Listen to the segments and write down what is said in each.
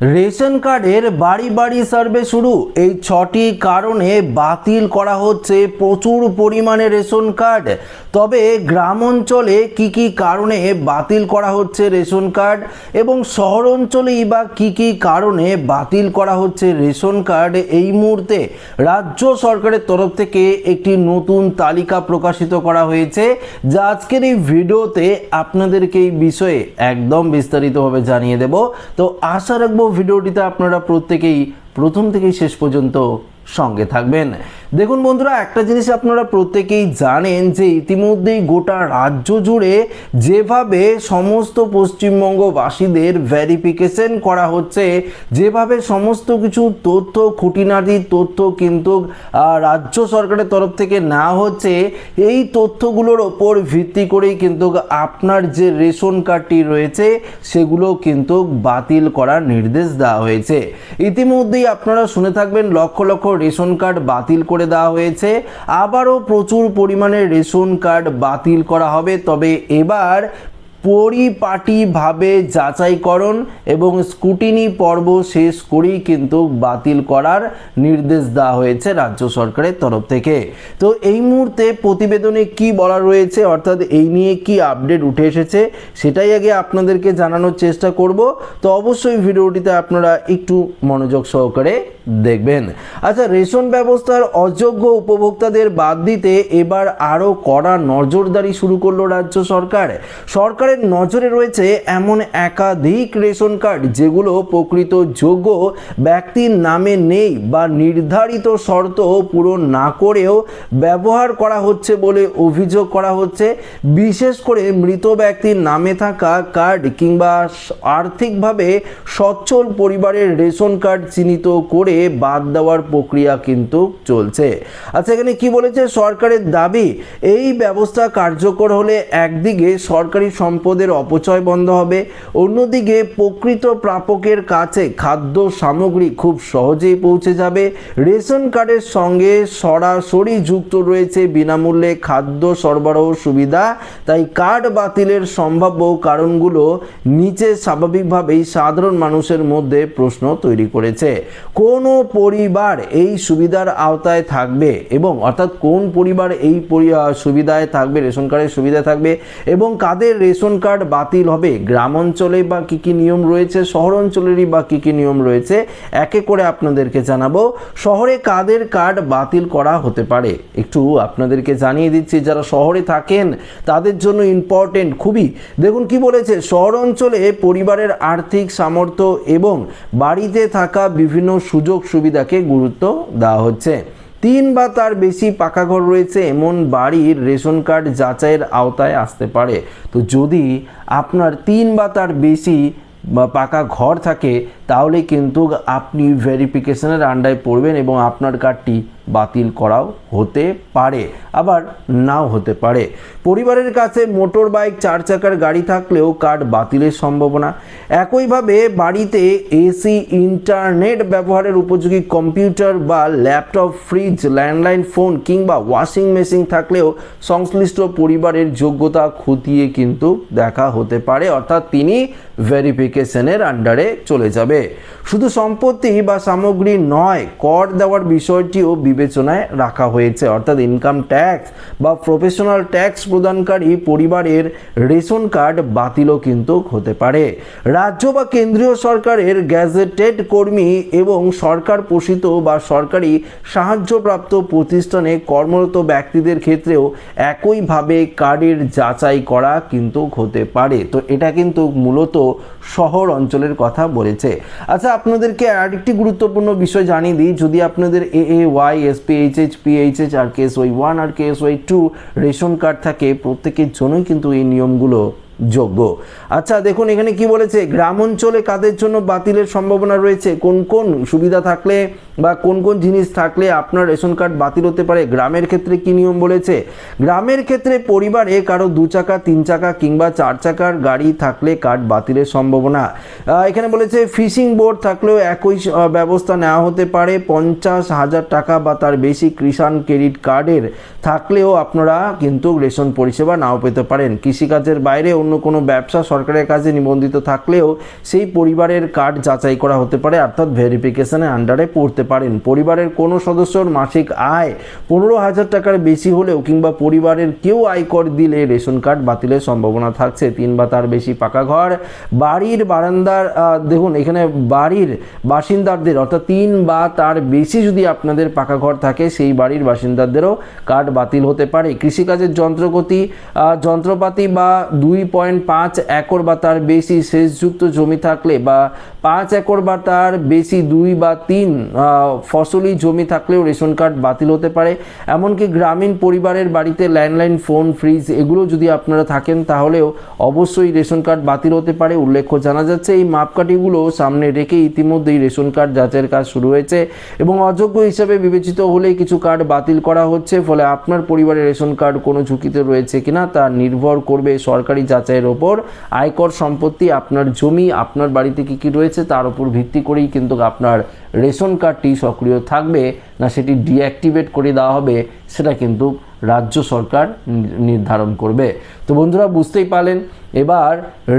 Ration কার্ডের বাড়ি বাড়ি সার্ভে শুরু। এই 6টি কারণে বাতিল করা হচ্ছে প্রচুর পরিমাণে রেশন কার্ড। তবে গ্রাম অঞ্চলে কি কি কারণে বাতিল করা হচ্ছে রেশন কার্ড এবং শহর অঞ্চলেই বা কি কি কারণে বাতিল করা হচ্ছে রেশন কার্ড, এই মুহূর্তে রাজ্য সরকারের তরফ থেকে একটি নতুন তালিকা প্রকাশিত করা হয়েছে, যা আজকের এই ভিডিওতে আপনাদেরকে এই বিষয়ে একদম বিস্তারিতভাবে জানিয়ে দেব। তো আশা রাখবো ভিডিওটিতে আপনারা প্রত্যেকেই প্রথম থেকেই শেষ পর্যন্ত সঙ্গে থাকবেন। দেখুন বন্ধুরা, একটা জিনিস আপনারা প্রত্যেকেই জানেন যে ইতিমধ্যেই গোটা রাজ্য জুড়ে যেভাবে সমস্ত পশ্চিমবঙ্গবাসীদের ভেরিফিকেশন করা হচ্ছে, যেভাবে সমস্ত কিছু তথ্য, খুঁটিনাটি তথ্য কিন্তু রাজ্য সরকারের তরফ থেকে নেওয়া হচ্ছে, এই তথ্যগুলোর ওপর ভিত্তি করেই কিন্তু আপনার যে রেশন কার্ডটি রয়েছে সেগুলো কিন্তু বাতিল করার নির্দেশ দেওয়া হয়েছে। ইতিমধ্যেই আপনারা শুনে থাকবেন লক্ষ লক্ষ রেশন কার্ড বাতিল করে দেওয়া হয়েছে, আবারও প্রচুর পরিমাণে রেশন কার্ড বাতিল করা হবে। তবে এবার পরিপাটিভাবে যাচাইকরণ এবং স্ক্রুটিনি পর্ব শেষ করেই কিন্তু বাতিল করার নির্দেশ দেওয়া হয়েছে রাজ্য সরকারের তরফ থেকে। তো এই মুহূর্তে প্রতিবেদনে কি বলা রয়েছে, অর্থাৎ এই নিয়ে কি আপডেট উঠে এসেছে, সেটাই আগে আপনাদেরকে জানানোর চেষ্টা করব। তো অবশ্যই ভিডিওটিতে আপনারা একটু মনোযোগ সহকারে দেখবেন। আচ্ছা, রেশন ব্যবস্থার অযোগ্য উপভোক্তাদের বাদ দিতে এবার আরও কড়া নজরদারি শুরু করলো রাজ্য সরকার। সরকারের নজরে রয়েছে এমন একাধিক রেশন কার্ড যেগুলো প্রকৃত যোগ্য ব্যক্তির নামে নেই বা নির্ধারিত শর্ত পূরণ না করেও ব্যবহার করা হচ্ছে বলে অভিযোগ করা হচ্ছে। বিশেষ করে মৃত ব্যক্তির নামে থাকা কার্ড কিংবা আর্থিকভাবে সচ্ছল পরিবারের রেশন কার্ড চিহ্নিত করে বাদ দেওয়ার প্রক্রিয়া কিন্তু চলছে। আচ্ছা, এখানে কি বলেছে সরকারের দাবি, এই ব্যবস্থা কার্যকর হলে একদিকে সরকারি সম্পদের অপচয় বন্ধ হবে, অন্যদিকে প্রকৃত প্রাপকের কাছে খাদ্য সামগ্রী খুব সহজেই পৌঁছে যাবে। রেশন কার্ডের সঙ্গে সরাসরি যুক্ত রয়েছে বিনামূল্যে খাদ্য সরবরাহ সুবিধা, তাই কার্ড বাতিলের সম্ভাব্য কারণগুলো নিচে স্বাভাবিকভাবেই সাধারণ মানুষের মধ্যে প্রশ্ন তৈরি করেছে। কোন পরিবার এই সুবিধার আওতায় থাকবে এবং অর্থাৎ কোন পরিবার এই সুবিধায় থাকবে, রেশন কার্ডের সুবিধা থাকবে এবং কাদের রেশন কার্ড বাতিল হবে, গ্রাম অঞ্চলে বা কি কি নিয়ম রয়েছে, শহর অঞ্চলেরই বা কি কি নিয়ম রয়েছে, একে করে আপনাদেরকে জানাবো। শহরে কাদের কার্ড বাতিল করা হতে পারে একটু আপনাদেরকে জানিয়ে দিচ্ছি, যারা শহরে থাকেন তাদের জন্য ইম্পর্টেন্ট খুবই। দেখুন কি বলেছে, শহর অঞ্চলে পরিবারের আর্থিক সামর্থ্য এবং বাড়িতে থাকা বিভিন্ন সুযোগ সুবিধাকে গুরুত্ব দেওয়া হচ্ছে। 3 বা তার বেশি পাকা ঘর রয়েছে এমন বাড়ির রেশন কার্ড যাচাইয়ের আওতায় আসতে পারে। তো যদি আপনার 3 বা তার বেশি পাকা ঘর থাকে তাহলে কিন্তু আপনি ভেরিফিকেশনের আন্ডারে পড়বেন এবং আপনার কার্ডটি বাতিল করাও হতে পারে, আবার নাও হতে পারে। পরিবারের কাছে মোটর বাইক, 4 চাকার গাড়ি থাকলেও কার্ড বাতিলের সম্ভাবনা। একইভাবে বাড়িতে এসি, ইন্টারনেট ব্যবহারের উপযোগী কম্পিউটার বা ল্যাপটপ, ফ্রিজ, ল্যান্ডলাইন ফোন কিংবা ওয়াশিং মেশিন থাকলেও সংশ্লিষ্ট পরিবারের যোগ্যতা খতিয়ে কিন্তু দেখা হতে পারে, অর্থাৎ তিনি ভেরিফিকেশনের আন্ডারে চলে যাবে। শুধু সম্পত্তি বা সামগ্রী নয়, কর দেওয়ার বিষয়টিও বিবেচনায় রাখা হয়েছে, অর্থাৎ ইনকাম ট্যাক্স বা প্রফেশনাল ট্যাক্স প্রদানকারী পরিবারের রেশন কার্ড বাতিলও কিন্তু হতে পারে। রাজ্য বা কেন্দ্রীয় সরকারের গ্যাজেটেড কর্মী এবং সরকার পোষিত বা সরকারি সাহায্যপ্রাপ্ত প্রতিষ্ঠানে কর্মরত ব্যক্তিদের ক্ষেত্রেও একইভাবে কার্ডের যাচাই করা কিন্তু হতে পারে। তো এটা কিন্তু মূলত শহর অঞ্চলের কথা বলেছে। আচ্ছা, আপনাদেরকে আরেকটি গুরুত্বপূর্ণ বিষয় জানিয়ে দিই, যদি আপনাদের AAY, SPHH, PHH আর KSY1 আর KSY2 রেশন কার্ড থাকে, প্রত্যেকের জন্যই কিন্তু এই নিয়মগুলো যোগ্য। আচ্ছা দেখুন এখানে কি বলেছে, গ্রাম অঞ্চলে কাদের জন্য বাতিলের সম্ভাবনা রয়েছে, কোন কোন সুবিধা থাকলে বা কোন কোন জিনিস থাকলে আপনার রেশন কার্ড বাতিল হতে পারে। গ্রামের ক্ষেত্রে কি নিয়ম বলেছে, গ্রামের ক্ষেত্রে পরিবারে কারো 2 চাকা, 3 চাকা কিংবা 4 চাকার গাড়ি থাকলে কার্ড বাতিলের সম্ভাবনা। এখানে বলেছে ফিশিং বোর্ড থাকলেও একই ব্যবস্থা নেওয়া হতে পারে। 50,000 টাকা বা তার বেশি কিষাণ ক্রেডিট কার্ডের থাকলেও আপনারা কিন্তু রেশন পরিষেবা নাও পেতে পারেন। কৃষিকাজের বাইরে অন্য অন্য কোনো ব্যবসা সরকারের কাজে নিবন্ধিত থাকলেও সেই পরিবারের কার্ড যাচাই করা হতে পারে, অর্থাৎ ভেরিফিকেশনের আন্ডারে পড়তে পারেন। পরিবারের কোনো সদস্যর মাসিক আয় 15,000 টাকার বেশি হলেও কিংবা পরিবারের কেউ আয়কর দিলে রেশন কার্ড বাতিলের সম্ভাবনা থাকছে। 3 বা তার বেশি পাকা ঘর, বাড়ির বারান্দার দেখুন এখানে বাড়ির বাসিন্দাদের অর্থাৎ 3 বা তার বেশি যদি আপনাদের পাকা ঘর থাকে সেই বাড়ির বাসিন্দাদেরও কার্ড বাতিল হতে পারে। কৃষিকাজের যন্ত্রপাতি বা 2.5 একর বা তার বেশি সেচযুক্ত জমি থাকলে বা 5 একর বা তার বেশি 2 বা 3 ফসলি জমি থাকলেও রেশন কার্ড বাতিল হতে পারে। এমনকি গ্রামীণ পরিবারের বাড়িতে ল্যান্ডলাইন, ফোন, ফ্রিজ এগুলো যদি আপনারা থাকেন তাহলেও অবশ্যই রেশন কার্ড বাতিল হতে পারে। উল্লেখ্য জানা যাচ্ছে এই মাপকাঠিগুলো সামনে রেখে ইতিমধ্যেই রেশন কার্ড যাচাইয়ের কাজ শুরু হয়েছে এবং অযোগ্য হিসাবে বিবেচিত হলেই কিছু কার্ড বাতিল করা হচ্ছে। ফলে আপনার পরিবারের রেশন কার্ড কোনো ঝুঁকিতে রয়েছে কিনা তা নির্ভর করবে সরকারি যাচাইয়ের ওপর। আয়কর, সম্পত্তি, আপনার জমি, আপনার বাড়িতে কী কী রয়েছে তার উপর ভিত্তি করেই কিন্তু আপনার রেশন কার্ডটি সক্রিয় থাকবে না সেটি ডিঅ্যাক্টিভেট করে দেওয়া হবে সেটা কিন্তু রাজ্য সরকার নির্ধারণ করবে। তো বন্ধুরা বুঝতেই পারলেন এবার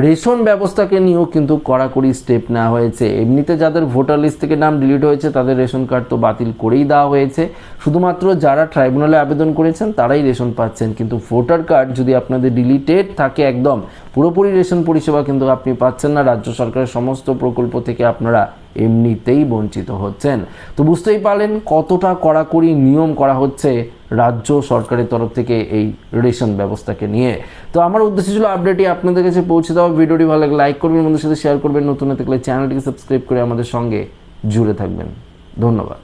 রেশন ব্যবস্থাকে নিয়েও কিন্তু কড়াকড়ি স্টেপ নেওয়া হয়েছে। এমনিতে যাদের ভোটার লিস্ট থেকে নাম ডিলিট হয়েছে তাদের রেশন কার্ড তো বাতিল করেই দেওয়া হয়েছে, শুধুমাত্র যারা ট্রাইব্যুনালে আবেদন করেছেন তারাই রেশন পাচ্ছেন। কিন্তু ভোটার কার্ড যদি আপনাদের ডিলিটেড থাকে একদম পুরোপুরি রেশন পরিষেবা কিন্তু আপনি পাচ্ছেন না। রাজ্য সরকারের সমস্ত প্রকল্প থেকে আপনারা এমনিতেই বঞ্চিত হচ্ছেন। তো বুঝতেই পারলেন কতটা কড়াকড়ি নিয়ম করা হচ্ছে রাজ্য সরকারের তরফ থেকে এই রেশন ব্যবস্থাকে নিয়ে। তো আমার উদ্দেশ্য ছিল আপডেটই আপনাদের কাছে পৌঁছে দেওয়া। ভিডিওটি ভালো লাগলে লাইক করবেন, বন্ধুদের সাথে শেয়ার করবেন, নতুন থাকলে চ্যানেলটিকে সাবস্ক্রাইব করে আমাদের সঙ্গে জুড়ে থাকবেন। ধন্যবাদ।